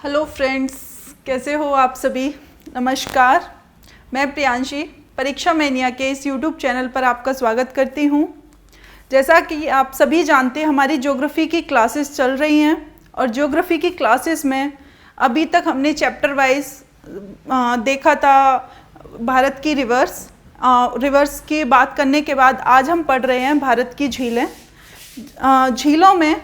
Hello friends, कैसे हो आप सभी। नमस्कार, मैं प्रियांशी परीक्षा मैनिया के इस यूट्यूब चैनल पर आपका स्वागत करती हूँ। जैसा कि आप सभी जानते हैं, हमारी ज्योग्राफी की क्लासेस चल रही हैं और ज्योग्राफी की क्लासेस में अभी तक हमने चैप्टर वाइज देखा था भारत की रिवर्स की बात करने के बाद आज हम पढ़ रहे हैं भारत की झीलें। झीलों में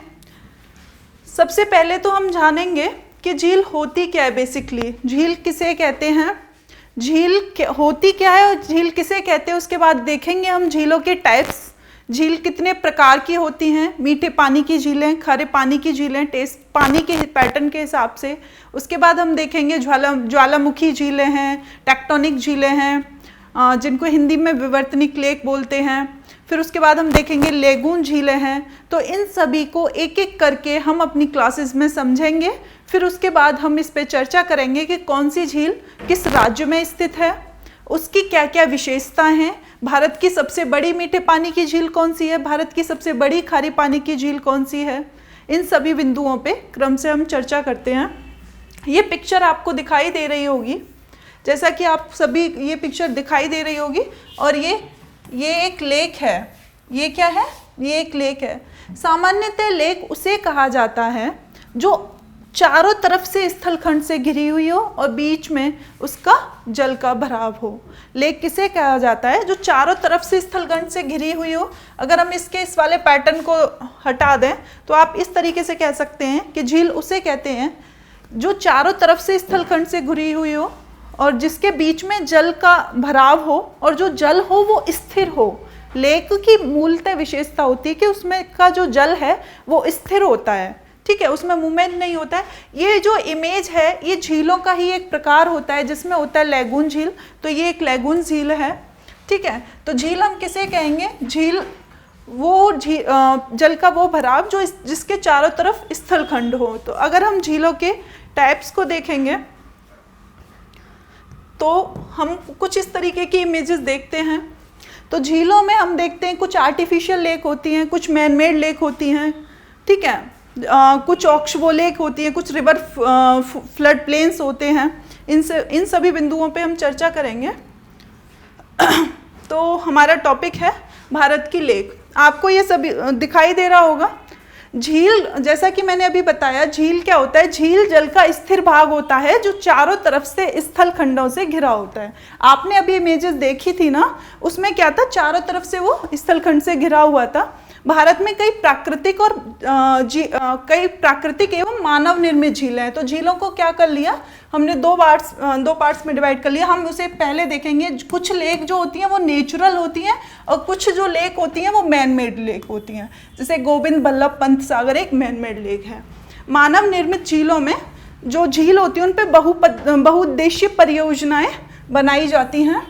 सबसे पहले तो हम जानेंगे कि झील होती क्या है। बेसिकली झील किसे कहते हैं, झील होती क्या है और झील किसे कहते हैं, उसके बाद देखेंगे हम झीलों के टाइप्स, झील कितने प्रकार की होती हैं, मीठे पानी की झीलें, खारे पानी की झीलें, टेस्ट पानी के पैटर्न के हिसाब से। उसके बाद हम देखेंगे ज्वालामुखी झीलें हैं, टेक्टोनिक झीलें हैं जिनको हिंदी में विवर्तनिक लेक बोलते हैं। फिर उसके बाद हम देखेंगे लेगून झीलें हैं। तो इन सभी को एक एक करके हम अपनी क्लासेस में समझेंगे। फिर उसके बाद हम इस पे चर्चा करेंगे कि कौन सी झील किस राज्य में स्थित है, उसकी क्या क्या विशेषताएं हैं, भारत की सबसे बड़ी मीठे पानी की झील कौन सी है, भारत की सबसे बड़ी खारी पानी की झील कौन सी है। इन सभी बिंदुओं पे क्रम से हम चर्चा करते हैं। ये पिक्चर आपको दिखाई दे रही होगी, जैसा कि आप सभी ये पिक्चर दिखाई दे रही होगी। और ये एक लेक है। ये क्या है? ये एक लेक है। सामान्यतः लेक उसे कहा जाता है जो चारों तरफ से स्थलखंड से घिरी हुई हो और बीच में उसका जल का भराव हो। लेक किसे कहा जाता है? जो चारों तरफ से स्थलखंड से घिरी हुई हो। अगर हम इस वाले पैटर्न को हटा दें तो आप इस तरीके से कह सकते हैं कि झील उसे कहते हैं जो चारों तरफ से स्थलखंड से घिरी हुई हो और जिसके बीच में जल का भराव हो और जो जल हो वो स्थिर हो। लेक की मूलतः विशेषता होती है कि उसमें का जो जल है वो स्थिर होता है, ठीक है, उसमें मूवमेंट नहीं होता है। ये जो इमेज है ये झीलों का ही एक प्रकार होता है जिसमें होता है लैगून झील। तो ये एक लैगून झील है, ठीक है। तो झील हम किसे कहेंगे? झील वो जल का वो भराव जो जिसके चारों तरफ स्थलखंड हो। तो अगर हम झीलों के टाइप्स को देखेंगे तो हम कुछ इस तरीके की इमेजेस देखते हैं। तो झीलों में हम देखते हैं कुछ आर्टिफिशियल लेक होती हैं, कुछ मैन मेड लेक होती हैं, ठीक है, कुछ ऑक्सबो लेक होती हैं, कुछ रिवर फ्लड प्लेन्स होते हैं। इन सभी बिंदुओं पे हम चर्चा करेंगे। तो हमारा टॉपिक है भारत की लेक। आपको ये सभी दिखाई दे रहा होगा। झील, जैसा कि मैंने अभी बताया, झील क्या होता है? झील जल का स्थिर भाग होता है जो चारों तरफ से स्थल खंडों से घिरा होता है। आपने अभी इमेजेस देखी थी ना, उसमें क्या था? चारों तरफ से वो स्थल खंड से घिरा हुआ था। भारत में कई प्राकृतिक एवं मानव निर्मित झीलें हैं। तो झीलों को क्या कर लिया हमने? दो पार्ट्स में डिवाइड कर लिया। हम उसे पहले देखेंगे। कुछ लेक जो होती हैं वो नेचुरल होती हैं और कुछ जो लेक होती हैं वो मैन मेड लेक होती हैं। जैसे गोविंद बल्लभ पंत सागर एक मैन मेड लेक है। मानव निर्मित झीलों में जो झील होती है उन पर बहुउद्देशीय परियोजनाएं बनाई जाती हैं,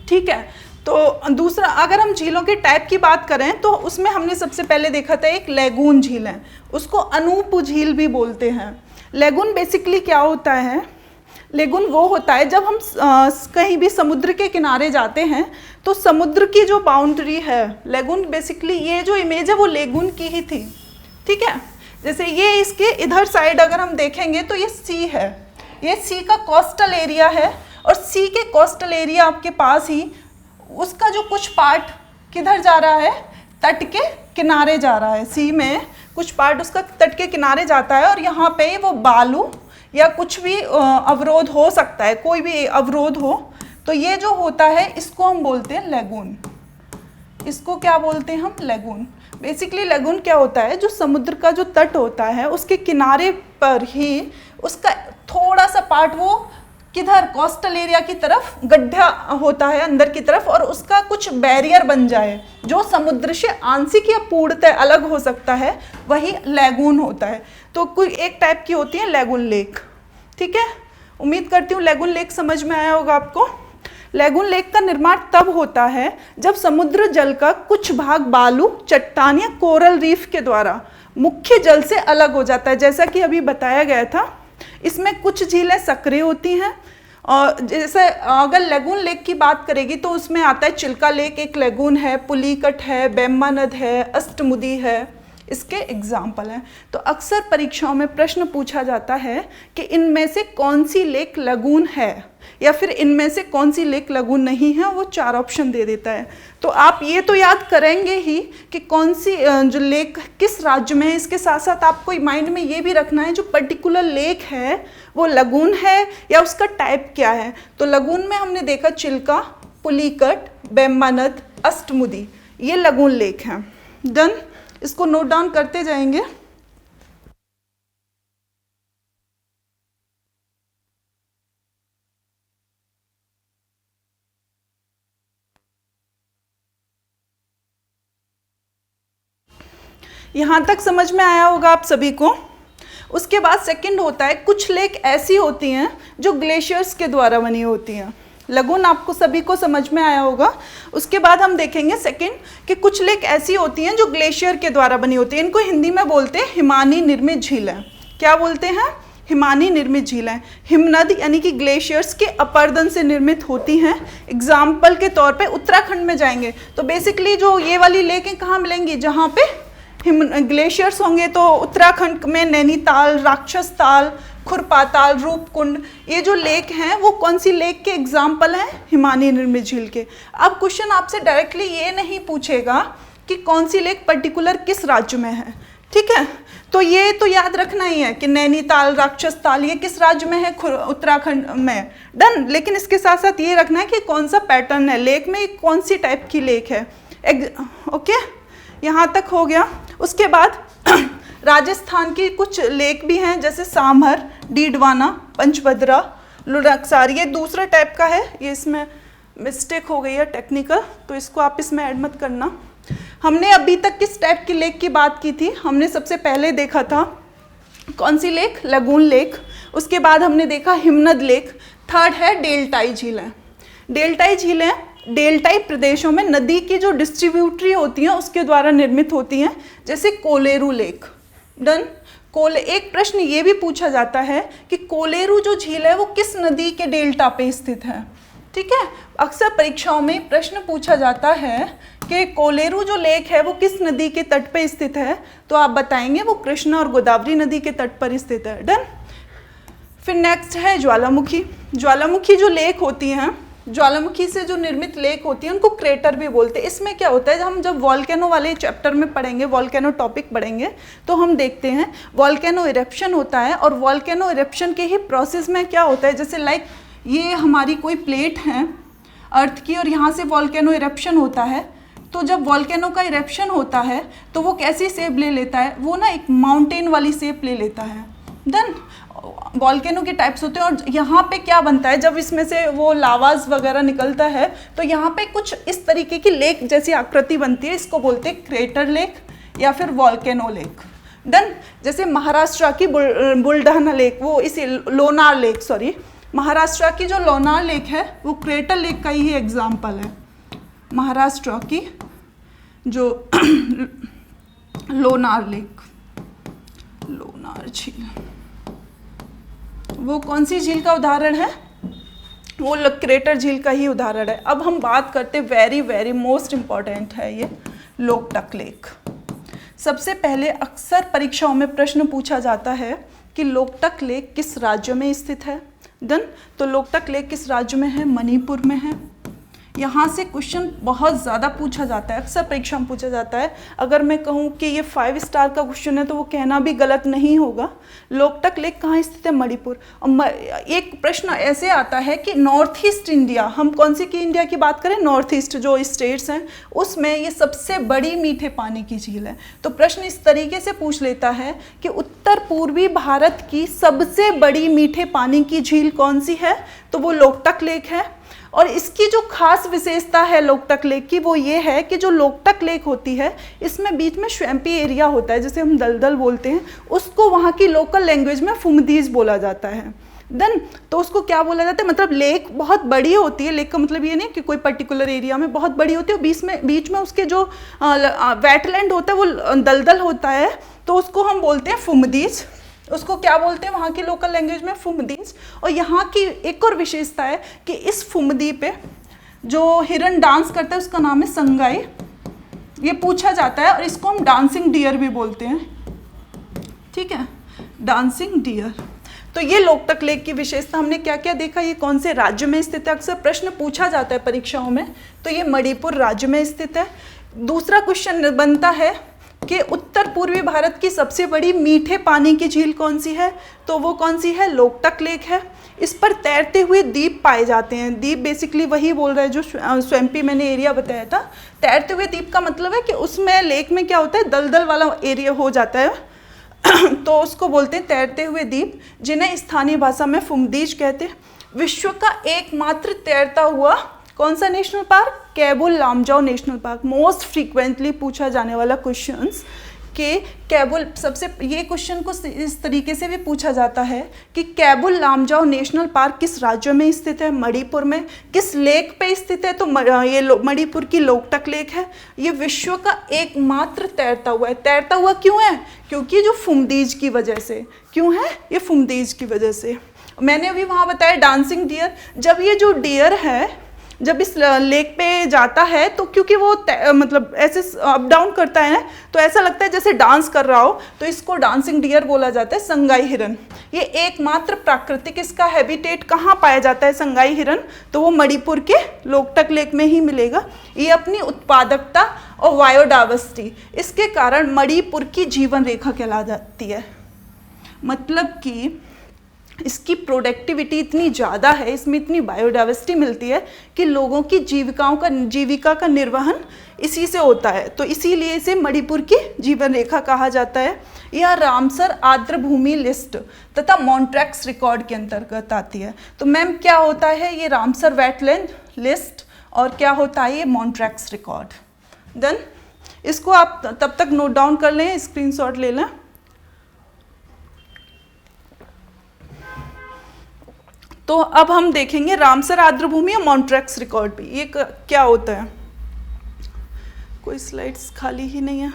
ठीक है। तो दूसरा, अगर हम झीलों के टाइप की बात करें तो उसमें हमने सबसे पहले देखा था एक लैगून झील है, उसको अनूप झील भी बोलते हैं। लैगून बेसिकली क्या होता है? लैगून वो होता है जब हम कहीं भी समुद्र के किनारे जाते हैं तो समुद्र की जो बाउंड्री है, लैगून बेसिकली ये जो इमेज है वो लैगून की ही थी, ठीक है। जैसे ये इसके इधर साइड अगर हम देखेंगे तो ये सी है, ये सी का कोस्टल एरिया है और सी के कोस्टल एरिया आपके पास ही उसका जो कुछ पार्ट किधर जा रहा है? तट के किनारे जा रहा है। सी में कुछ पार्ट उसका तट के किनारे जाता है और यहाँ पे वो बालू या कुछ भी अवरोध हो सकता है, कोई भी अवरोध हो। तो ये जो होता है इसको हम बोलते हैं लैगून। इसको क्या बोलते हैं हम? लैगून। बेसिकली लैगून क्या होता है? जो समुद्र का जो तट होता है उसके किनारे पर ही उसका थोड़ा सा पार्ट वो किधर कोस्टल एरिया की तरफ गड्ढा होता है अंदर की तरफ और उसका कुछ बैरियर बन जाए जो समुद्र से आंशिक या पूर्णतः अलग हो सकता है, वही लैगून होता है। तो कोई एक टाइप की होती है लैगून लेक, ठीक है। उम्मीद करती हूँ लैगून लेक समझ में आया होगा आपको। लैगून लेक का निर्माण तब होता है जब समुद्र जल का कुछ भाग बालू, चट्टान या कोरल रीफ के द्वारा मुख्य जल से अलग हो जाता है। जैसा कि अभी बताया गया था, इसमें कुछ झीलें सक्रिय होती हैं और जैसे अगर लैगून लेक की बात करेगी तो उसमें आता है चिल्का लेक एक लैगून है, पुलिकट है, बेम्मा नद है, अष्टमुदी है। इसके एग्जाम्पल हैं। तो अक्सर परीक्षाओं में प्रश्न पूछा जाता है कि इनमें से कौन सी लेक लगून है या फिर इनमें से कौन सी लेक लगून नहीं है, वो 4 ऑप्शन दे देता है। तो आप ये तो याद करेंगे ही कि कौन सी जो लेक किस राज्य में है। इसके साथ साथ आपको माइंड में ये भी रखना है जो पर्टिकुलर लेक है वो लगून है या उसका टाइप क्या है। तो लगून में हमने देखा चिल्का, पुलिकट, बेम्बानद, अष्टमुदी, ये लगून लेक हैं। डन, इसको नोट डाउन करते जाएंगे। यहाँ तक समझ में आया होगा आप सभी को। उसके बाद सेकंड होता है, कुछ लेक ऐसी होती हैं जो ग्लेशियर्स के द्वारा बनी होती हैं। लगून आपको सभी को समझ में आया होगा। उसके बाद हम देखेंगे सेकंड कि कुछ लेक ऐसी होती हैं जो ग्लेशियर के द्वारा बनी होती हैं। इनको हिंदी में बोलते हैं हिमानी निर्मित झीलें। क्या बोलते हैं? हिमानी निर्मित झीलें। हिमनद यानी कि ग्लेशियर्स के अपरदन से निर्मित होती हैं। एग्जाम्पल के तौर पे उत्तराखंड में जाएंगे तो बेसिकली जो ये वाली लेकें कहाँ मिलेंगी, जहाँ पे ग्लेशियर्स होंगे, तो उत्तराखंड में नैनीताल, राक्षस ताल, खुरपाताल, रूपकुंड, ये जो लेक हैं वो कौन सी लेक के एग्जाम्पल हैं? हिमानी निर्मित झील के। अब क्वेश्चन आपसे डायरेक्टली ये नहीं पूछेगा कि कौन सी लेक पर्टिकुलर किस राज्य में है, ठीक है। तो ये तो याद रखना ही है कि नैनीताल, राक्षस ताल ये किस राज्य में है? उत्तराखंड में। डन। लेकिन इसके साथ साथ ये रखना है कि कौन सा पैटर्न है लेक में, कौन सी टाइप की लेक है। ओके, यहाँ तक हो गया। उसके बाद राजस्थान की कुछ लेक भी हैं, जैसे सामर, डीडवाना, पंचभद्रा, लुणकसार, ये दूसरा टाइप का है। ये इसमें मिस्टेक हो गई है टेक्निकल, तो इसको आप इसमें ऐड मत करना। हमने अभी तक किस टाइप की लेक की बात की थी? हमने सबसे पहले देखा था कौन सी लेक? Lagoon lake. उसके बाद हमने देखा हिमनद लेक। थर्ड है डेल्टाई झीलें। डेल्टाई झीलें डेल्टाई प्रदेशों में नदी की जो डिस्ट्रीब्यूटरी होती हैं उसके द्वारा निर्मित होती हैं, जैसे कोलेरू लेक। डन। एक प्रश्न ये भी पूछा जाता है कि कोलेरू जो झील है वो किस नदी के डेल्टा पे स्थित है, ठीक है। अक्सर परीक्षाओं में प्रश्न पूछा जाता है कि कोलेरू जो लेक है वो किस नदी के तट पे स्थित है, तो आप बताएंगे वो कृष्णा और गोदावरी नदी के तट पर स्थित है। डन। फिर नेक्स्ट है ज्वालामुखी। ज्वालामुखी जो लेक होती हैं, ज्वालामुखी से जो निर्मित लेक होती है उनको क्रेटर भी बोलते हैं। इसमें क्या होता है, हम जब वॉल्केनो वाले चैप्टर में पढ़ेंगे, वॉल्केनो टॉपिक पढ़ेंगे, तो हम देखते हैं वॉल्केनो इरप्शन होता है और वॉल्केनो इरप्शन के ही प्रोसेस में क्या होता है, जैसे लाइक ये हमारी कोई प्लेट है अर्थ की और यहाँ से वॉल्केनो इरप्शन होता है। तो जब वॉल्केनो का इरप्शन होता है तो वो कैसी शेप ले लेता है, वो ना एक माउंटेन वाली शेप ले लेता है। देन वॉल्केनो के टाइप्स होते हैं और यहाँ पे क्या बनता है, जब इसमें से वो लावाज वगैरह निकलता है तो यहाँ पे कुछ इस तरीके की लेक जैसी आकृति बनती है। इसको बोलते हैं क्रेटर लेक या फिर वॉल्केनो लेक। डन। जैसे महाराष्ट्र की बुलढाना लेक, वो इसी लोनार लेक, सॉरी, महाराष्ट्र की जो लोनार लेक है वो क्रेटर लेक का ही एग्जाम्पल है। महाराष्ट्र की जो लोनार लेक, लोनार झील, वो कौन सी झील का उदाहरण है? वो क्रेटर झील का ही उदाहरण है। अब हम बात करते, वेरी वेरी मोस्ट इम्पॉर्टेंट है ये लोकटक लेक। सबसे पहले अक्सर परीक्षाओं में प्रश्न पूछा जाता है कि लोकटक लेक किस राज्य में स्थित है। डन। तो लोकटक लेक किस राज्य में है? मणिपुर में है। यहाँ से क्वेश्चन बहुत ज़्यादा पूछा जाता है, अक्सर परीक्षा में पूछा जाता है। अगर मैं कहूँ कि ये 5 स्टार का क्वेश्चन है तो वो कहना भी गलत नहीं होगा। लोकटक लेक कहाँ स्थित है? मणिपुर। और एक प्रश्न ऐसे आता है कि नॉर्थ ईस्ट इंडिया, हम कौन सी की इंडिया की बात करें, नॉर्थ ईस्ट जो स्टेट्स हैं उसमें ये सबसे बड़ी मीठे पानी की झील है। तो प्रश्न इस तरीके से पूछ लेता है कि उत्तर पूर्वी भारत की सबसे बड़ी मीठे पानी की झील कौन सी है, तो वो लोकटक लेक है। और इसकी जो खास विशेषता है लोकटक लेक की वो ये है कि जो लोकटक लेक होती है इसमें बीच में स्वैम्पी एरिया होता है, जैसे हम दलदल बोलते हैं, उसको वहाँ की लोकल लैंग्वेज में फुमदीज बोला जाता है। देन तो उसको क्या बोला जाता है, मतलब लेक बहुत बड़ी होती है। लेक का मतलब ये नहीं कि कोई पर्टिकुलर एरिया में बहुत बड़ी होती है, बीच में उसके जो वेटलैंड होता है वो दलदल होता है, तो उसको हम बोलते हैं फुमदीज। उसको क्या बोलते हैं वहाँ की लोकल लैंग्वेज में? फुमदीज। और यहाँ की एक और विशेषता है कि इस फुमदी पे जो हिरन डांस करता है उसका नाम है संगाई। ये पूछा जाता है और इसको हम डांसिंग डियर भी बोलते हैं, ठीक है, डांसिंग डियर। तो ये लोकटक लेक की विशेषता हमने क्या क्या देखा, ये कौन से राज्य में स्थित है, अक्सर प्रश्न पूछा जाता है परीक्षाओं में, तो ये मणिपुर राज्य में स्थित है। दूसरा क्वेश्चन बनता है कि उत्तर पूर्वी भारत की सबसे बड़ी मीठे पानी की झील कौन सी है, तो वो कौन सी है, लोकटक लेक है। इस पर तैरते हुए द्वीप पाए जाते हैं। द्वीप बेसिकली वही बोल रहा है जो स्वैम्पी मैंने एरिया बताया था। तैरते हुए द्वीप का मतलब है कि उसमें लेक में क्या होता है, दलदल वाला एरिया हो जाता है तो उसको बोलते हैं तैरते हुए द्वीप, जिन्हें स्थानीय भाषा में फुमदीज कहते हैं। विश्व का एकमात्र तैरता हुआ कौन सा national park, Keibul Lamjao national park. Most frequently पूछा जाने वाला क्वेश्चंस कि कैबुल, सबसे ये क्वेश्चन को इस तरीके से भी पूछा जाता है कि कैबुल लामजाओ नेशनल पार्क किस राज्य में स्थित है, मणिपुर में। किस लेक पे स्थित है, तो ये मणिपुर की लोकटक लेक है। ये विश्व का एकमात्र तैरता हुआ है। तैरता हुआ क्यों है, क्योंकि जो फुमदीज की वजह से। क्यों है, ये फुमदीज की वजह से। मैंने अभी वहाँ बताया डांसिंग डियर, जब ये जो डियर है जब इस लेक पे जाता है तो क्योंकि वो मतलब ऐसे अप डाउन करता है तो ऐसा लगता है जैसे डांस कर रहा हो, तो इसको डांसिंग डियर बोला जाता है। संगाई हिरन, ये एकमात्र प्राकृतिक इसका हैबिटेट कहाँ पाया जाता है संगाई हिरन, तो वो मणिपुर के लोकटक लेक में ही मिलेगा। ये अपनी उत्पादकता और बायोडाइवर्सिटी, इसके कारण मणिपुर की जीवन रेखा कहला जाती है। मतलब कि इसकी प्रोडक्टिविटी इतनी ज़्यादा है, इसमें इतनी बायोडाइवर्सिटी मिलती है कि लोगों की जीविका का निर्वहन इसी से होता है, तो इसीलिए इसे मणिपुर की जीवन रेखा कहा जाता है। यह रामसर आर्द्र भूमि लिस्ट तथा मॉन्ट्रैक्स रिकॉर्ड के अंतर्गत आती है। तो मैम क्या होता है ये रामसर वेटलैंड लिस्ट और क्या होता है ये मॉन्ट्रैक्स रिकॉर्ड। देन इसको आप तब तक नोट डाउन कर लें, स्क्रीनशॉट ले लें। तो अब हम देखेंगे रामसर आर्द्र भूमि और मॉन्ट्रैक्स रिकॉर्ड भी, ये क्या होता है। कोई स्लाइड्स खाली ही नहीं है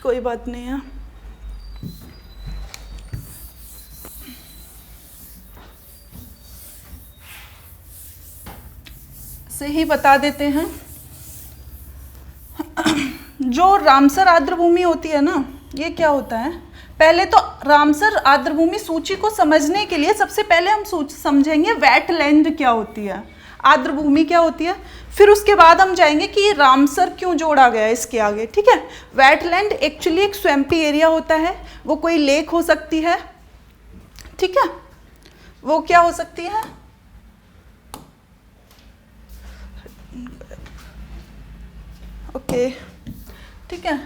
कोई बात नहीं है। से ही बता देते हैं। जो रामसर आर्द्र भूमि होती है ना, ये क्या होता है, पहले तो रामसर आर्द्र भूमि सूची को समझने के लिए सबसे पहले हम समझेंगे वेटलैंड क्या होती है, आर्द्र भूमि क्या होती है, फिर उसके बाद हम जाएंगे कि ये रामसर क्यों जोड़ा गया है इसके आगे, ठीक है। वेटलैंड एक्चुअली एक स्वैम्पी एरिया होता है, वो कोई लेक हो सकती है, ठीक है, वो क्या हो सकती है, ओके, ठीक है,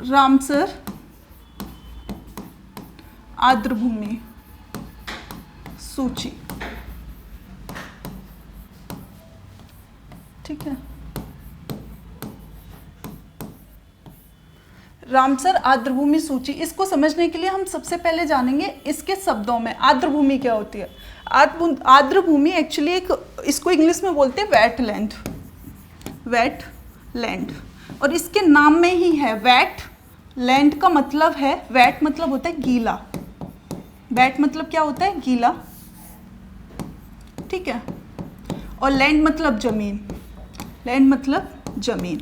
रामसर आर्द्र भूमि सूची, ठीक है। रामसर आर्द्र भूमि सूची, इसको समझने के लिए हम सबसे पहले जानेंगे इसके शब्दों में आर्द्र भूमि क्या होती है। आर्द्र भूमि एक्चुअली एक, इसको इंग्लिश में बोलते हैं वेटलैंड, वेटलैंड, और इसके नाम में ही है वेट, लैंड का मतलब है, वेट मतलब होता है गीला, वेट मतलब क्या होता है, गीला, ठीक है, और लैंड मतलब जमीन, लैंड मतलब जमीन।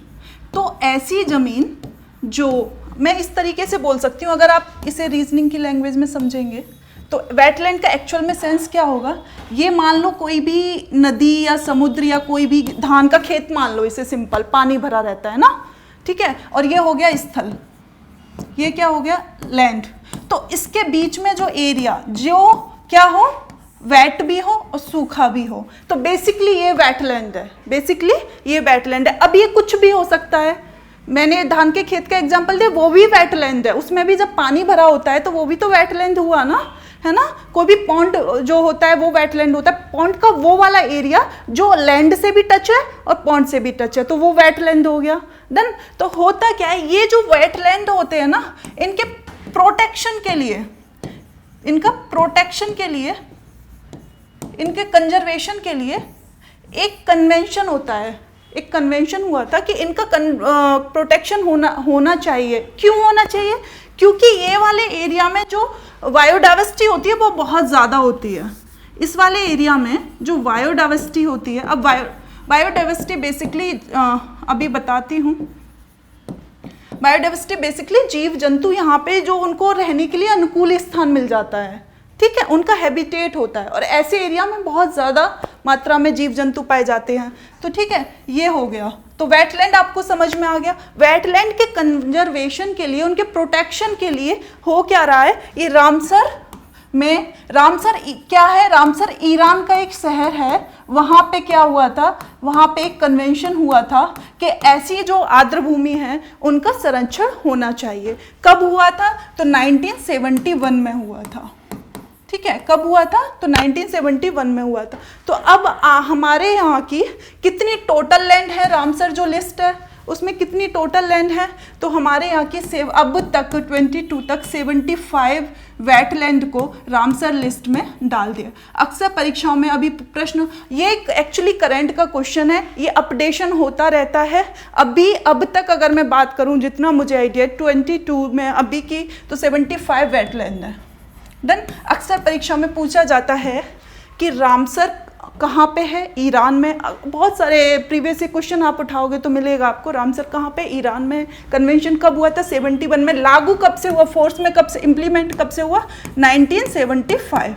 तो ऐसी जमीन जो, मैं इस तरीके से बोल सकती हूँ, अगर आप इसे रीजनिंग की लैंग्वेज में समझेंगे तो वेटलैंड का एक्चुअल में सेंस क्या होगा, ये मान लो कोई भी नदी या समुद्र या कोई भी धान का खेत मान लो, इसे सिंपल पानी भरा रहता है ना, ठीक है, और ये हो गया स्थल, ये क्या हो गया लैंड। तो इसके बीच में जो एरिया जो क्या हो, वेट भी हो और सूखा भी हो, तो बेसिकली ये वेटलैंड है, बेसिकली ये वेटलैंड है। अब ये कुछ भी हो सकता है, मैंने धान के खेत का एग्जांपल दिया, वो भी वेटलैंड है, उसमें भी जब पानी भरा होता है तो वो भी तो वेटलैंड हुआ ना, है ना। कोई भी पॉन्ड जो होता है वो वेटलैंड होता है, पॉन्ड का वो वाला एरिया जो लैंड से भी टच है और पॉन्ड से भी टच है, तो वो वेटलैंड हो गया। देन तो होता क्या है, ये जो वेटलैंड होते हैं ना, इनके प्रोटेक्शन के लिए, इनका प्रोटेक्शन के लिए, इनके कंजर्वेशन के लिए एक कन्वेंशन होता है, एक कन्वेंशन हुआ था कि इनका प्रोटेक्शन होना चाहिए। क्यों होना चाहिए, क्योंकि ये वाले एरिया में जो बायोडाइवर्सिटी होती है वो बहुत ज़्यादा होती है। इस वाले एरिया में जो बायोडाइवर्सिटी होती है, अब बायोडाइवर्सिटी बेसिकली अभी बताती हूँ। बायोडाइवर्सिटी बेसिकली जीव जंतु यहाँ पे जो उनको रहने के लिए अनुकूल स्थान मिल जाता है, ठीक है, उनका हैबिटेट होता है, और ऐसे एरिया में बहुत ज़्यादा मात्रा में जीव जंतु पाए जाते हैं। तो ठीक है, ये हो गया। तो वेटलैंड आपको समझ में आ गया। वेटलैंड के कंजर्वेशन के लिए, उनके प्रोटेक्शन के लिए हो क्या रहा है, ये रामसर में, रामसर क्या है, रामसर ईरान का एक शहर है, वहाँ पे क्या हुआ था, वहाँ पे एक कन्वेंशन हुआ था कि ऐसी जो आर्द्र भूमि है उनका संरक्षण होना चाहिए। कब हुआ था, तो 1971 में हुआ था, ठीक है, कब हुआ था, तो 1971 में हुआ था। तो अब हमारे यहाँ की कितनी टोटल लैंड है, रामसर जो लिस्ट है उसमें कितनी टोटल लैंड है, तो हमारे यहाँ की अब तक 22 तक 75 वेटलैंड को रामसर लिस्ट में डाल दिया। अक्सर परीक्षाओं में अभी प्रश्न, ये एक्चुअली करंट का क्वेश्चन है, ये अपडेशन होता रहता है। अब तक अगर मैं बात करूँ, जितना मुझे आइडिया 22 में अभी की, तो 75 वेटलैंड है। देन अक्सर परीक्षा में पूछा जाता है कि रामसर कहाँ पे है, ईरान में। बहुत सारे प्रीवियस क्वेश्चन आप उठाओगे तो मिलेगा आपको, रामसर कहाँ पे, ईरान में। कन्वेंशन कब हुआ था, 71 में। लागू कब से हुआ, फोर्स में कब से, इम्प्लीमेंट कब से हुआ, 1975।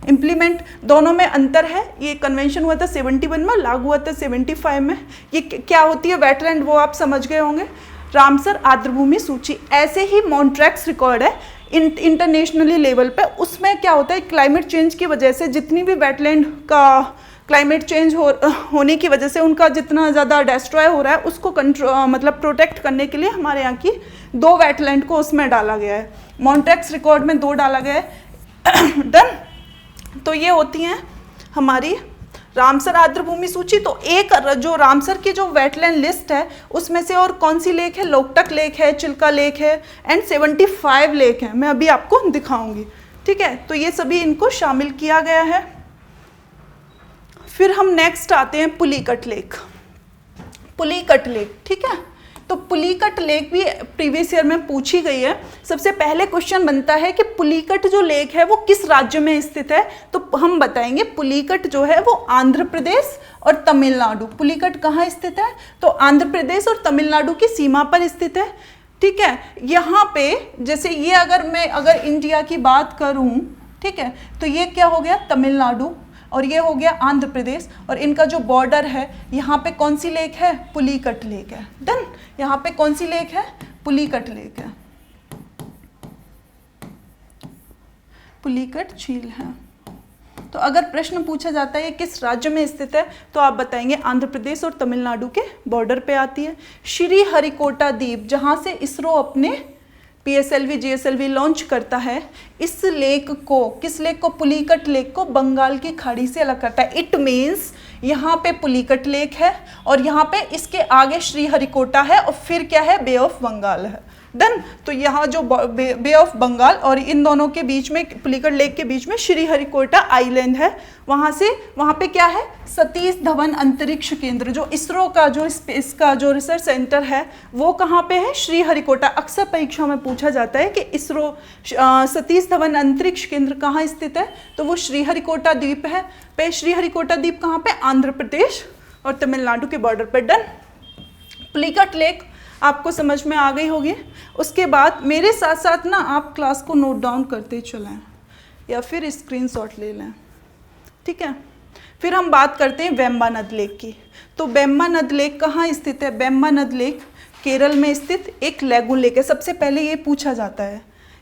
इम्प्लीमेंट दोनों में अंतर है, ये कन्वेंशन हुआ था 71 में, लागू हुआ था 75 में। ये क्या होती है वेटलैंड, वो आप समझ गए होंगे। रामसर आर्द्रभूमि सूची, ऐसे ही मॉन्ट्रैक्स रिकॉर्ड है इंटरनेशनली लेवल पे। उसमें क्या होता है, क्लाइमेट चेंज की वजह से जितनी भी वेटलैंड का क्लाइमेट चेंज होने की वजह से उनका जितना ज़्यादा डिस्ट्रॉय हो रहा है, उसको मतलब प्रोटेक्ट करने के लिए हमारे यहाँ की 2 वेटलैंड को उसमें डाला गया है। मॉन्ट्रैक्स रिकॉर्ड में 2 डाला गया है। डन। तो ये होती हैं हमारी रामसर आर्द्रभूमि सूची। तो एक जो रामसर की जो वेटलैंड लिस्ट है उसमें से और कौन सी लेक है, लोकटक लेक है, चिल्का लेक है, एंड 75 लेक है, मैं अभी आपको दिखाऊंगी, ठीक है। तो ये सभी इनको शामिल किया गया है। फिर हम नेक्स्ट आते हैं पुलिकट लेक। पुलिकट लेक, ठीक है। तो पुलिकट लेक भी प्रीवियस ईयर में पूछी गई है। सबसे पहले क्वेश्चन बनता है कि पुलिकट जो लेक है वो किस राज्य में स्थित है, तो हम बताएंगे पुलिकट जो है वो आंध्र प्रदेश और तमिलनाडु। पुलिकट कहाँ स्थित है, तो आंध्र प्रदेश और तमिलनाडु की सीमा पर स्थित है, ठीक है। यहाँ पे जैसे ये अगर इंडिया की बात करूँ, ठीक है, तो ये क्या हो गया, तमिलनाडु, और ये हो गया आंध्र प्रदेश, और इनका जो बॉर्डर है यहाँ पे कौन सी लेक है, पुलिकट लेक है। डन। यहाँ पे कौन सी लेक है, पुलिकट लेक है, पुलिकट झील है। तो अगर प्रश्न पूछा जाता है किस राज्य में स्थित है, तो आप बताएंगे आंध्र प्रदेश और तमिलनाडु के बॉर्डर पे आती है। श्री हरिकोटा द्वीप, जहाँ से इसरो अपने PSLV GSLV लॉन्च करता है, इस लेक को, किस लेक को, पुलिकट लेक को बंगाल की खाड़ी से अलग करता है। इट मीन्स यहाँ पे पुलिकट लेक है और यहाँ पे इसके आगे श्री हरिकोटा है और फिर क्या है, बे ऑफ बंगाल है। डन। तो यहाँ जो बे ऑफ बंगाल और इन दोनों के बीच में, पुलिकट लेक के बीच में श्री हरिकोटा आइलैंड है। वहाँ पे क्या है, सतीश धवन अंतरिक्ष केंद्र, जो इसरो का जो स्पेस का जो रिसर्च सेंटर है वो कहाँ पे है, श्री हरिकोटा। अक्सर परीक्षा में पूछा जाता है कि इसरो सतीश धवन अंतरिक्ष केंद्र कहाँ स्थित है, तो वो श्री हरिकोटा द्वीप है। श्री हरिकोटा द्वीप कहाँ पे, आंध्र प्रदेश और तमिलनाडु के बॉर्डर पर। डन। पुलिकट लेक आपको समझ में आ गई होगी। उसके बाद मेरे साथ साथ ना आप क्लास को नोट डाउन करते चलें या फिर स्क्रीनशॉट ले लें, ठीक है। फिर हम बात करते हैं वेम्बानद लेक की। तो वेम्बानद लेक कहाँ स्थित है, वेम्बानद लेक केरल में स्थित एक लैगून लेक है। सबसे पहले ये पूछा जाता है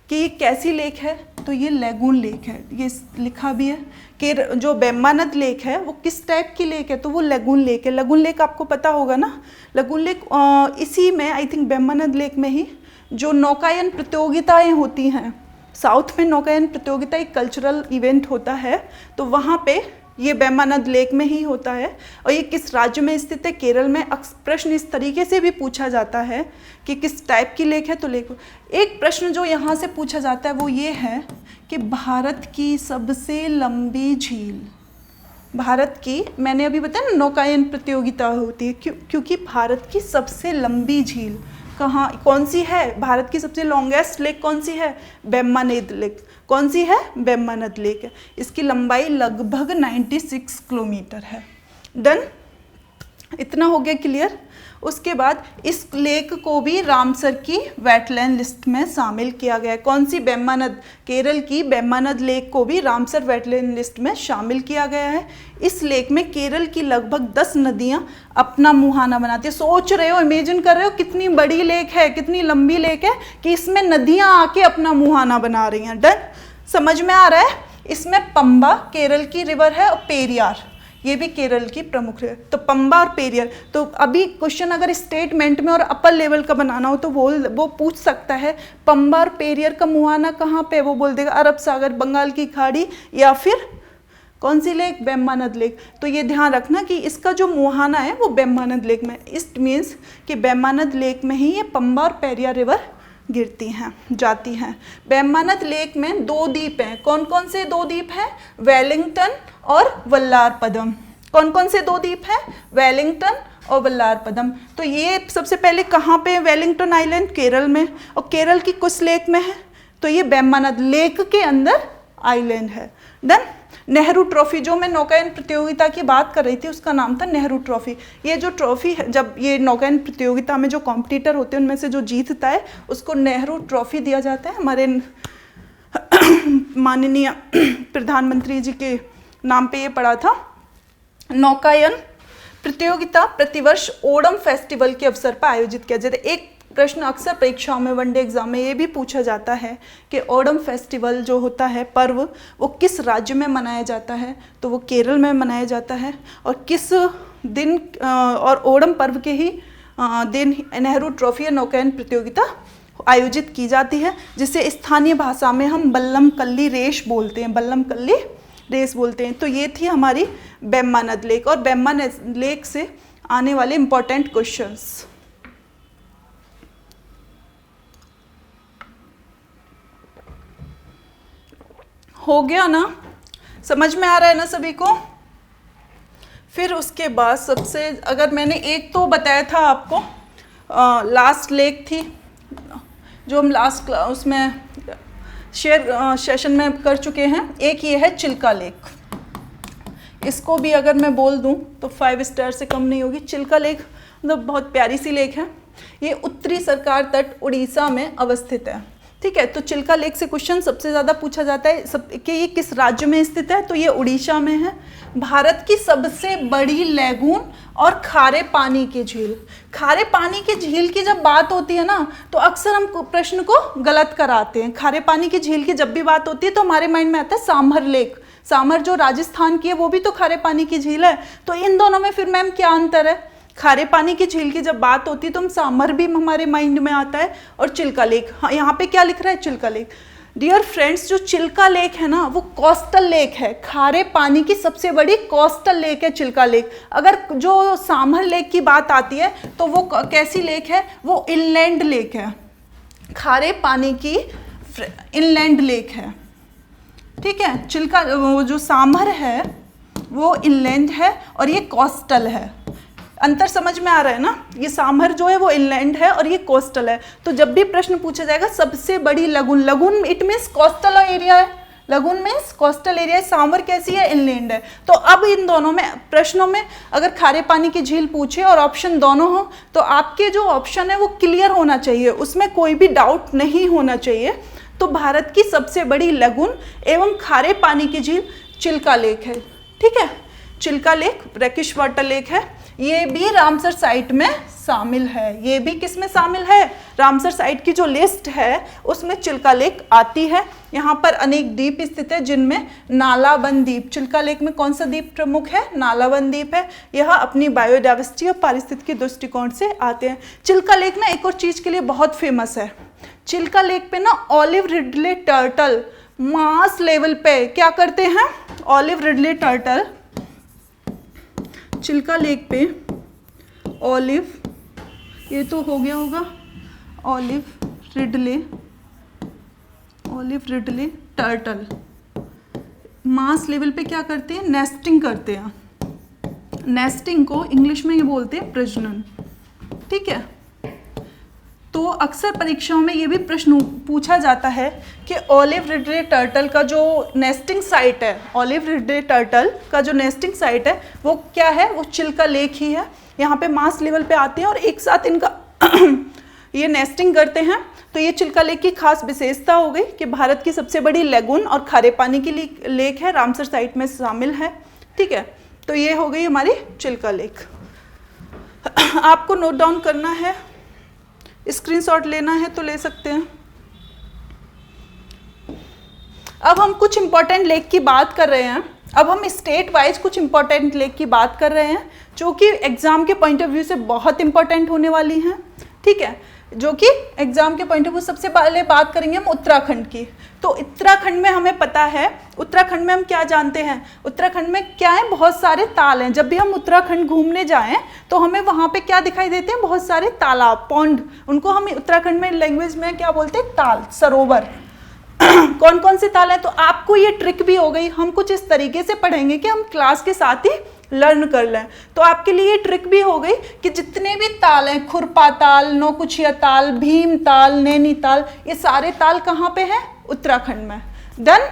कि ये कैसी लेक है, तो ये लैगून लेक है, ये लिखा भी है कि जो वेम्बानद लेक है वो किस टाइप की लेक है, तो वो लैगून लेक है। लैगून लेक आपको पता होगा ना, लैगून लेक इसी में आई थिंक वेम्बानद लेक में ही जो नौकायन प्रतियोगिताएं होती हैं, साउथ में नौकायन प्रतियोगिता एक कल्चरल इवेंट होता है, तो वहाँ पे ये वेम्बानद लेक में ही होता है। और ये किस राज्य में स्थित है, केरल में। प्रश्न इस तरीके से भी पूछा जाता है कि किस टाइप की लेक है, तो लेक। एक प्रश्न जो यहाँ से पूछा जाता है वो ये है कि भारत की सबसे लंबी झील, भारत की, मैंने अभी बताया ना नौकायन प्रतियोगिता होती है, क्योंकि भारत की सबसे लंबी झील कहाँ, कौन सी है, भारत की सबसे लॉन्गेस्ट लेक कौन सी है, वेम्बानद लेक। कौन सी है, वेम्बानद लेक है। इसकी लंबाई लगभग 96 किलोमीटर है। डन। इतना हो गया क्लियर। उसके बाद इस लेक को भी रामसर की वेटलैंड लिस्ट में शामिल किया गया है। कौन सी? बेम्मानद, केरल की बेम्मानद लेक को भी रामसर वेटलैंड लिस्ट में शामिल किया गया है। इस लेक में केरल की लगभग 10 नदियां अपना मुहाना बनाती है। सोच रहे हो, इमेजिन कर रहे हो कितनी बड़ी लेक है, कितनी लंबी लेक है कि इसमें नदियां आके अपना मुहाना बना रही हैं। डन, समझ में आ रहा है। इसमें पंबा केरल की रिवर है और पेरियार ये भी केरल की प्रमुख है। तो पंबा और पेरियार, तो अभी क्वेश्चन अगर स्टेटमेंट में और अपर लेवल का बनाना हो तो वो पूछ सकता है पंबा और पेरियार का मुहाना कहाँ पे, वो बोल देगा अरब सागर, बंगाल की खाड़ी, या फिर कौन सी लेक? बेम्मानद लेक। तो ये ध्यान रखना कि इसका जो मुहाना है वो बेम्मानद लेक में, इट मीन्स कि बेम्मानद लेक में ही ये पंबा और पेरियार रिवर गिरती हैं, जाती हैं। बेम्मानद लेक में 2 द्वीप हैं। कौन कौन से 2 द्वीप हैं? वेलिंगटन और वल्लारपदम। कौन कौन से 2 द्वीप हैं? वेलिंगटन और वल्लारपदम। तो ये सबसे पहले कहाँ पे है? वेलिंगटन आइलैंड केरल में, और केरल की कुछ लेक में है, तो ये बेम्मानद लेक के अंदर आइलैंड है। डन। नेहरू ट्रॉफी, जो मैं नौकायन प्रतियोगिता की बात कर रही थी उसका नाम था नेहरू ट्रॉफी। ये जो ट्रॉफी है, जब ये नौकायन प्रतियोगिता में जो कॉम्पिटिटर होते हैं उनमें से जो जीतता है उसको नेहरू ट्रॉफी दिया जाता है। हमारे माननीय प्रधानमंत्री जी के नाम पे ये पड़ा था। नौकायन प्रतियोगिता प्रतिवर्ष ओणम फेस्टिवल के अवसर पर आयोजित किया जाता है। एक प्रश्न अक्सर परीक्षाओं में, वनडे एग्जाम में ये भी पूछा जाता है कि ओणम फेस्टिवल जो होता है पर्व, वो किस राज्य में मनाया जाता है? तो वो केरल में मनाया जाता है। और किस दिन, और ओणम पर्व के ही दिन नेहरू ट्रॉफी या नौकायन प्रतियोगिता आयोजित की जाती है, जिसे स्थानीय भाषा में हम बल्लम कल्ली रेस बोलते हैं, बल्लम कल्ली रेस बोलते हैं। तो ये थी हमारी बेम्मानद लेक, और बेम्मानद लेक से आने वाले इंपॉर्टेंट क्वेश्चंस। हो गया ना? समझ में आ रहा है ना सभी को? फिर उसके बाद सबसे, अगर मैंने एक तो बताया था आपको, लास्ट लेक थी जो हम लास्ट उसमें सेशन में कर चुके हैं, एक ये है चिल्का लेक। इसको भी अगर मैं बोल दूं तो 5 स्टार से कम नहीं होगी। चिल्का लेक मतलब बहुत प्यारी सी लेक है। ये उत्तरी सरकार तट उड़ीसा में अवस्थित है। ठीक है, तो चिल्का लेक से क्वेश्चन सबसे ज़्यादा पूछा जाता है कि ये किस राज्य में स्थित है, तो ये उड़ीसा में है। भारत की सबसे बड़ी लैगून और खारे पानी की झील। खारे पानी की झील की जब बात होती है ना तो अक्सर हम प्रश्न को गलत कराते हैं। खारे पानी की झील की जब भी बात होती है तो हमारे माइंड में आता है सांभर लेक। सांभर जो राजस्थान की है वो भी तो खारे पानी की झील है। तो इन दोनों में फिर मैम क्या अंतर है? खारे पानी की झील की जब बात होती है तो हम सांभर भी हमारे माइंड में आता है, और चिल्का लेक। हाँ, यहाँ पे क्या लिख रहा है? चिल्का लेक। डियर फ्रेंड्स, जो चिल्का लेक है ना वो कोस्टल लेक है। खारे पानी की सबसे बड़ी कोस्टल लेक है चिल्का लेक। अगर जो सांभर लेक की बात आती है तो वो कैसी लेक है? वो इनलैंड लेक है। खारे पानी की इनलैंड लेक है। ठीक है, चिल्का जो सांभर है वो इनलैंड है और ये कोस्टल है। अंतर समझ में आ रहा है ना? ये सांभर जो है वो इनलैंड है और ये कोस्टल है। तो जब भी प्रश्न पूछा जाएगा सबसे बड़ी lagoon, lagoon it means coastal area है, लगून मीन्स कोस्टल एरिया है। सांभर कैसी है? इनलैंड है। तो अब इन दोनों में प्रश्नों में अगर खारे पानी की झील पूछे और ऑप्शन दोनों हो तो आपके जो ऑप्शन है वो क्लियर होना चाहिए, उसमें कोई भी डाउट नहीं होना चाहिए। तो भारत की सबसे बड़ी लगून एवं खारे पानी की झील चिल्का लेक है। ठीक है, Chilika lake brackish water lake है। ये भी रामसर साइट में शामिल है। ये भी किस में शामिल है? रामसर साइट की जो लिस्ट है उसमें चिल्का लेक आती है। यहाँ पर अनेक द्वीप स्थित है जिनमें नालावन द्वीप, चिल्का लेक में कौन सा द्वीप प्रमुख है? नालावन द्वीप है। यह अपनी बायोडाइवर्सिटी और पारिस्थितिकी दृष्टिकोण से आते हैं। चिल्का लेक ना एक और चीज के लिए बहुत फेमस है। चिल्का लेक पे ना olive ridley turtle mass level पे क्या करते हैं? Olive ridley turtle Chilika lake पे ऑलिव, ये तो हो गया होगा olive ridley turtle mass level पे क्या करते हैं? नेस्टिंग करते हैं। नेस्टिंग को इंग्लिश में ये बोलते हैं प्रजनन। ठीक है, तो अक्सर परीक्षाओं में ये भी प्रश्न पूछा जाता है कि ऑलिव रिडले टर्टल का जो नेस्टिंग साइट है, ऑलिव रिडले टर्टल का जो नेस्टिंग साइट है वो क्या है, वो चिल्का लेक ही है। यहाँ पे मास लेवल पे आते हैं और एक साथ इनका ये नेस्टिंग करते हैं। तो ये चिल्का लेक की खास विशेषता हो गई कि भारत की सबसे बड़ी लेगून और खारे पानी की लेक है, रामसर साइट में शामिल है। ठीक है, तो ये हो गई हमारी चिल्का लेक। आपको नोट डाउन करना है, स्क्रीनशॉट लेना है तो ले सकते हैं। अब हम कुछ इंपॉर्टेंट लेक की बात कर रहे हैं। अब हम स्टेट वाइज कुछ इंपॉर्टेंट लेक की बात कर रहे हैं जो कि एग्जाम के पॉइंट ऑफ व्यू से बहुत इंपॉर्टेंट होने वाली हैं। ठीक है, जो कि एग्जाम के पॉइंट ऑफ व्यू सबसे पहले बात करेंगे हम उत्तराखंड की। तो उत्तराखंड में हमें पता है, उत्तराखंड में हम क्या जानते हैं, उत्तराखंड में क्या है, बहुत सारे ताल हैं। जब भी हम उत्तराखंड घूमने जाएं तो हमें वहाँ पे क्या दिखाई देते हैं, बहुत सारे तालाब, पॉन्ड। उनको हम उत्तराखंड में लैंग्वेज में क्या बोलते हैं, ताल, सरोवर। कौन कौन से ताल हैं, तो आपको ये ट्रिक भी हो गई। हम कुछ इस तरीके से पढ़ेंगे कि हम क्लास के साथ ही लर्न कर लें। तो आपके लिए ये ट्रिक भी हो गई कि जितने भी ताल हैं, खुरपा ताल, नौकुचिया ताल, भीम ताल, नैनी ताल, ये सारे ताल कहाँ पे हैं, उत्तराखंड में। डन,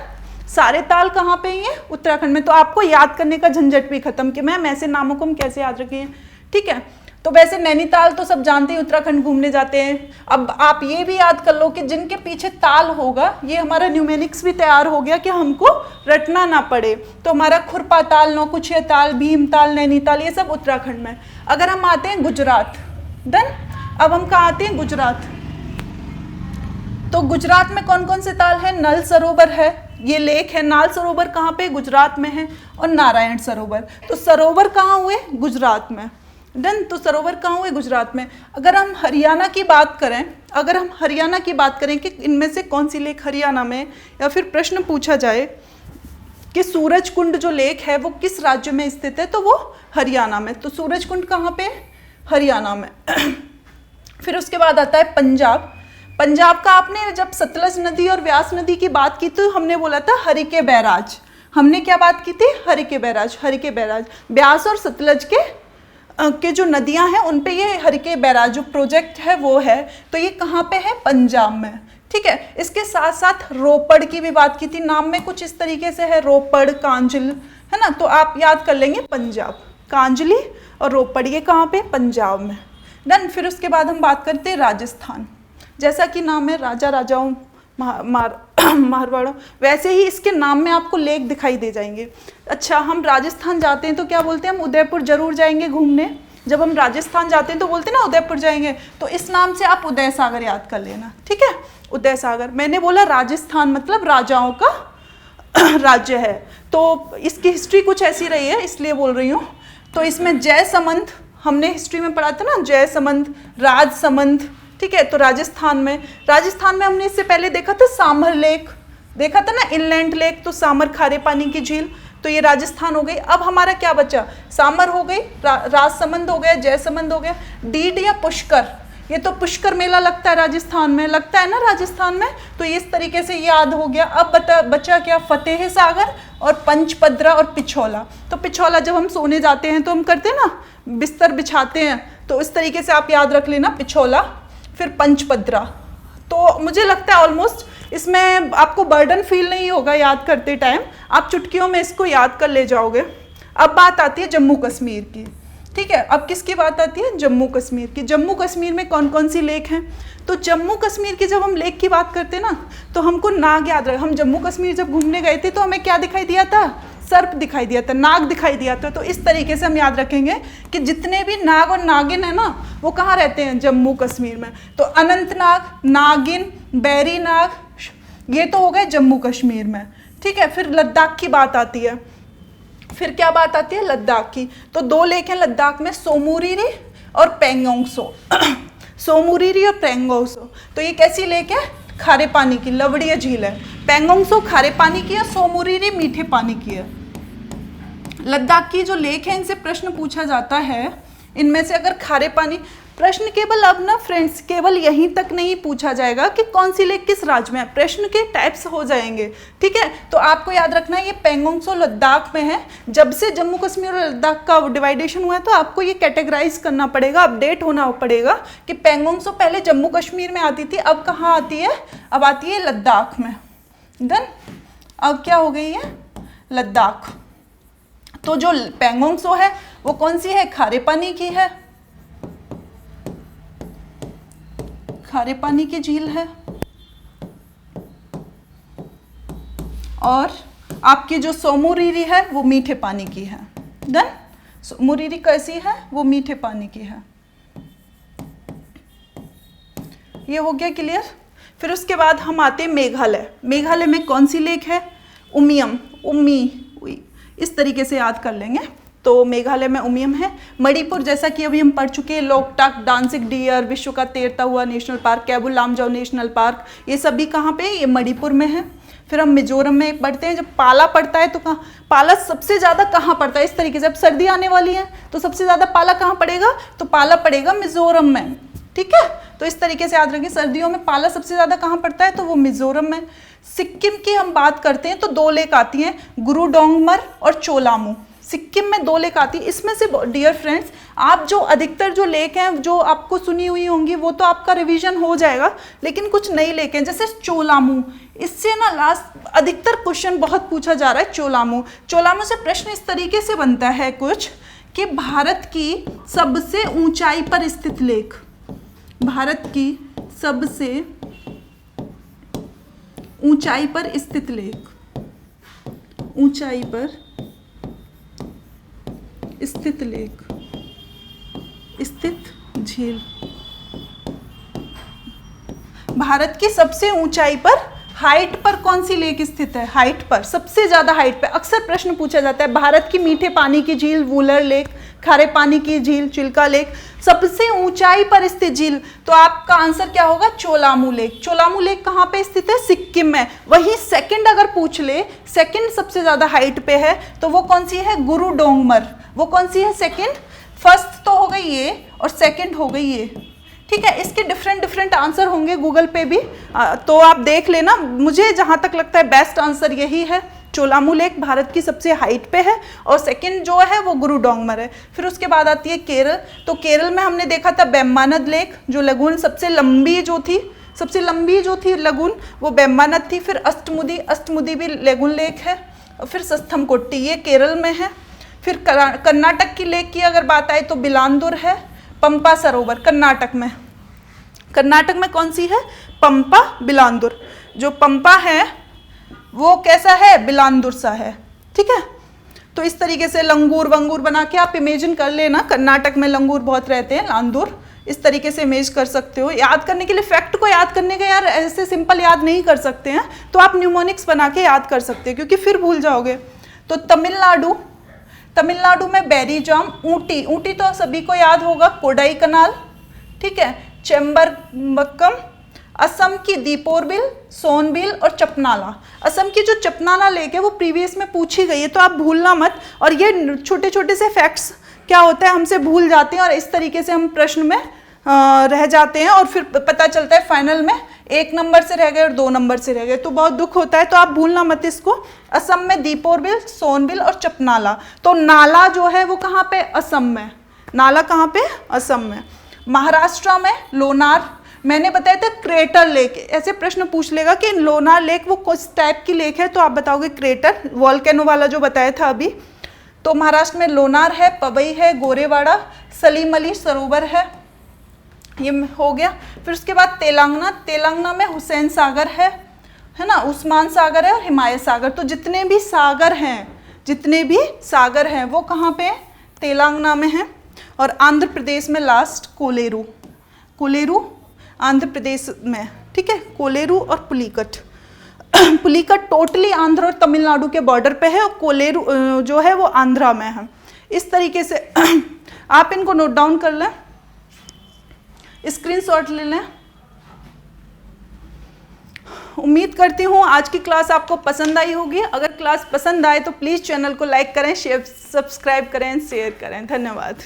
सारे ताल कहाँ पे हैं, उत्तराखंड में। तो आपको याद करने का झंझट भी खत्म कि मैम ऐसे नामों को हम कैसे याद रखें। ठीक है, तो वैसे नैनीताल तो सब जानते हैं, उत्तराखंड घूमने जाते हैं। अब आप ये भी याद कर लो कि जिनके पीछे ताल होगा, ये हमारा न्यूमेरिक्स भी तैयार हो गया कि हमको रटना ना पड़े। तो हमारा खुरपा ताल, नौकुचिया ताल, भीम ताल, नैनीताल, ये सब उत्तराखंड में। अगर हम आते हैं गुजरात, डन, अब हम कहाँ आते हैं, गुजरात। तो गुजरात में कौन कौन से ताल है, नल सरोवर है, ये लेक है। नाल सरोवर कहाँ पे, गुजरात में है, और नारायण सरोवर। तो सरोवर कहाँ हुए, गुजरात में। डन, तो सरोवर कहाँ हुए, गुजरात में। अगर हम हरियाणा की बात करें, अगर हम हरियाणा की बात करें कि इनमें से कौन सी लेक हरियाणा में, या फिर प्रश्न पूछा जाए कि सूरजकुंड जो लेक है वो किस राज्य में स्थित है, तो वो हरियाणा में। तो सूरजकुंड कहाँ पे, हरियाणा में। फिर उसके बाद आता है पंजाब। पंजाब का आपने जब सतलज नदी और व्यास नदी की बात की तो हमने बोला था हरिके बैराज। हमने क्या बात की थी, हरिके बैराज। हरिके बैराज व्यास और सतलज के जो नदियां हैं उन पे ये हरिके बैराज जो प्रोजेक्ट है वो है। तो ये कहाँ पे है, पंजाब में। ठीक है, इसके साथ साथ रोपड़ की भी बात की थी, नाम में कुछ इस तरीके से है, रोपड़, कांजल, है ना। तो आप याद कर लेंगे पंजाब, कांजली और रोपड़, ये कहाँ पे, पंजाब में। डन, फिर उसके बाद हम बात करते हैं राजस्थान। जैसा कि नाम है राजा राजाओं मारवाड़ों, वैसे ही इसके नाम में आपको लेक दिखाई दे जाएंगे। अच्छा, हम राजस्थान जाते हैं तो क्या बोलते हैं, हम उदयपुर जरूर जाएंगे घूमने। जब हम राजस्थान जाते हैं तो बोलते हैं ना उदयपुर जाएंगे, तो इस नाम से आप उदय सागर याद कर लेना। ठीक है, उदय सागर। मैंने बोला राजस्थान मतलब राजाओं का राज्य है, तो इसकी हिस्ट्री कुछ ऐसी रही है इसलिए बोल रही हूँ। तो इसमें जयसमंद हमने हिस्ट्री में पढ़ा था ना, जयसमंद, राजसमंद। ठीक है, तो राजस्थान में हमने इससे पहले देखा था सामर लेक, देखा था ना, इनलैंड लेक, तो सामर खारे पानी की झील। तो ये राजस्थान हो गई। अब हमारा क्या बचा, सामर हो गई, राजसमंद हो गया, जयसमंद हो गया। डीड या पुष्कर, ये तो पुष्कर मेला लगता है राजस्थान में, लगता है ना राजस्थान में। तो इस तरीके से याद हो गया। अब बचा क्या, फतेह सागर और पंचपद्रा और पिछौला। तो पिछौला जब हम सोने जाते हैं तो हम करते हैं ना, बिस्तर बिछाते हैं, तो इस तरीके से आप याद रख लेना, पिछौला, फिर पंचपद्रा। तो मुझे लगता है ऑलमोस्ट इसमें आपको बर्डन फील नहीं होगा याद करते टाइम, आप चुटकियों में इसको याद कर ले जाओगे। अब बात आती है जम्मू कश्मीर की। ठीक है, अब किसकी बात आती है, जम्मू कश्मीर की। जम्मू कश्मीर में कौन कौन सी लेक हैं, तो जम्मू कश्मीर की जब हम लेक की बात करते हैं ना, तो हमको नाग याद रहे। हम जम्मू कश्मीर जब घूमने गए थे तो हमें क्या दिखाई दिया था, सर्प दिखाई दिया था, नाग दिखाई दिया था। तो इस तरीके से हम याद रखेंगे कि जितने भी नाग और नागिन है ना, वो कहाँ रहते हैं, जम्मू कश्मीर में। तो अनंतनाग, नागिन, बैरी नाग, ये तो हो गए जम्मू कश्मीर में। ठीक है, फिर लद्दाख की बात आती है। फिर क्या बात आती है, लद्दाख की। तो दो लेक हैं लद्दाख में, सोमोरिरी और पेंगोंगसो। सोमोरिरी और पेंगोंगसो। तो ये कैसी लेक है, खारे पानी की, लवड़ीय झील है। पेंगोंगसो खारे पानी की है, सोमोरिरी मीठे पानी की है। लद्दाख की जो लेक है, इनसे प्रश्न पूछा जाता है, इनमें से अगर खारे पानी, प्रश्न केवल अब ना फ्रेंड्स केवल यहीं तक नहीं पूछा जाएगा कि कौन सी लेक किस राज्य में है, प्रश्न के टाइप्स हो जाएंगे, ठीक है। तो आपको याद रखना है ये पैंगोंग त्सो लद्दाख में है। जब से जम्मू कश्मीर और लद्दाख का डिवाइडेशन हुआ है तो आपको ये कैटेगराइज करना पड़ेगा, अपडेट होना पड़ेगा कि पैंगोंग त्सो पहले जम्मू कश्मीर में आती थी, अब कहाँ आती है, अब आती है लद्दाख में। देन अब क्या हो गई है, लद्दाख। तो जो पैंगोंग त्सो है वो कौन सी है, खारे पानी की है, खारे पानी की झील है। और आपकी जो सोमोरिरी है वो मीठे पानी की है। देन सोमोरिरी कैसी है, वो मीठे पानी की है। ये हो गया क्लियर। फिर उसके बाद हम आते हैं मेघालय। मेघालय में कौन सी लेक है, उमियम, इस तरीके से याद कर लेंगे। तो मेघालय में उमियम है। मणिपुर जैसा कि अभी हम पढ़ चुके हैं, लोकटक, डांसिंग डियर, विश्व का तैरता हुआ national park, Keibul Lamjao national park, ये सभी कहाँ पे, ये मणिपुर में है। फिर हम मिजोरम में पढ़ते हैं, जब पाला पड़ता है तो कहाँ, पाला सबसे ज़्यादा कहाँ पड़ता है, इस तरीके से। अब सर्दी आने वाली है तो सबसे ज़्यादा पाला कहाँ पड़ेगा, तो पाला पड़ेगा मिजोरम में, ठीक है। तो इस तरीके से याद रखिए, सर्दियों में पाला सबसे ज़्यादा कहाँ पड़ता है, तो वो मिजोरम में। सिक्किम की हम बात करते हैं तो 2 लेक आती हैं, गुरुडोंगमर और चोलामू। सिक्किम में 2 लेक आती है। इसमें से डियर फ्रेंड्स आप जो अधिकतर जो लेक हैं जो आपको सुनी हुई होंगी वो तो आपका रिवीजन हो जाएगा, लेकिन कुछ नई लेक हैं जैसे चोलामू, इससे ना लास्ट अधिकतर क्वेश्चन बहुत पूछा जा रहा है। चोलामू, चोलामू से प्रश्न इस तरीके से बनता है कुछ कि भारत की सबसे ऊंचाई पर स्थित लेक, भारत की सबसे ऊंचाई पर स्थित लेक, ऊंचाई पर स्थित लेक, स्थित झील, भारत की सबसे ऊंचाई पर, हाइट पर कौन सी लेक स्थित है, हाइट पर, सबसे ज्यादा हाइट पे। अक्सर प्रश्न पूछा जाता है भारत की मीठे पानी की झील वुलर लेक, खारे पानी की झील चिल्का लेक, सबसे ऊंचाई पर स्थित झील, तो आपका आंसर क्या होगा, चोलामू लेक। चोलामू लेक कहाँ पे स्थित है, सिक्किम में। वहीं सेकंड अगर पूछ ले, सेकंड सबसे ज्यादा हाइट पे है तो वो कौन सी है, गुरुडोंगमर, वो कौन सी है सेकंड। फर्स्ट तो हो गई ये और सेकंड हो गई ये, ठीक है। इसके डिफरेंट आंसर होंगे गूगल पे भी, तो आप देख लेना। मुझे जहाँ तक लगता है बेस्ट आंसर यही है, चोलामू लेक भारत की सबसे हाइट पे है और सेकंड जो है वो गुरुडोंगमर है। फिर उसके बाद आती है केरल। तो केरल में हमने देखा था बेम्बानद लेक, जो लगून सबसे लंबी जो थी लगून वो बेम्बानद थी। फिर अष्टमुदी भी लगून लेक है। और फिर सस्थमकोट्टी, ये केरल में है। फिर कर्नाटक की लेक की अगर बात आए तो बिलांदुर है। पंपा सरोवर कर्नाटक में कौन सी है, पंपा बिलांदुर। जो पंपा है वो कैसा है, बिलांदुर सा है, ठीक है। तो इस तरीके से लंगूर वंगूर बना के आप इमेजिन कर लेना, कर्नाटक में लंगूर बहुत रहते हैं, लांदूर, इस तरीके से इमेज कर सकते हो। याद करने के लिए, फैक्ट को याद करने का यार ऐसे सिंपल याद नहीं कर सकते हैं, तो आप न्यूमोनिक्स बना के याद कर सकते हैं क्योंकि फिर भूल जाओगे। तो तमिलनाडु में बैरीजाम, ऊटी तो सभी को याद होगा, कोडाई कनाल, ठीक है, चेम्बरबक्कम। असम की दीपोरबिल, सोनबिल और चपनाला। असम की जो चपनाला लेक है वो प्रीवियस में पूछी गई है तो आप भूलना मत। और ये छोटे छोटे से फैक्ट्स क्या होता है हमसे भूल जाते हैं और इस तरीके से हम प्रश्न में रह जाते हैं और फिर पता चलता है फाइनल में 1 नंबर से रह गए और 2 नंबर से रह गए, तो बहुत दुख होता है। तो आप भूलना मत इसको। असम में दीपोरबिल, सोनबिल और चपनाला। तो नाला जो है वो कहाँ पे, असम में। नाला कहाँ पे, असम में। महाराष्ट्र में लोनार, मैंने बताया था क्रेटर लेक। ऐसे प्रश्न पूछ लेगा कि लोनार लेक वो किस टाइप की लेक है, तो आप बताओगे क्रेटर, वॉल्केनो वाला जो बताया था अभी। तो महाराष्ट्र में लोनार है, पवई है, गोरेवाड़ा, सलीम अली सरोवर है, ये हो गया। फिर उसके बाद तेलंगाना में हुसैन सागर है ना, उस्मान सागर है और हिमायत सागर। तो जितने भी सागर हैं वो कहाँ पे, तेलंगाना में है। और आंध्र प्रदेश में लास्ट कोलेरू आंध्र प्रदेश में, ठीक है, कोलेरू और पुलिकट टोटली आंध्र और तमिलनाडु के बॉर्डर पे है और कोलेरू जो है वो आंध्रा में है। इस तरीके से आप इनको नोट डाउन कर लें, स्क्रीनशॉट ले लें। उम्मीद करती हूँ आज की क्लास आपको पसंद आई होगी। अगर क्लास पसंद आए तो प्लीज़ चैनल को लाइक करें, सब्सक्राइब करें, शेयर करें। धन्यवाद।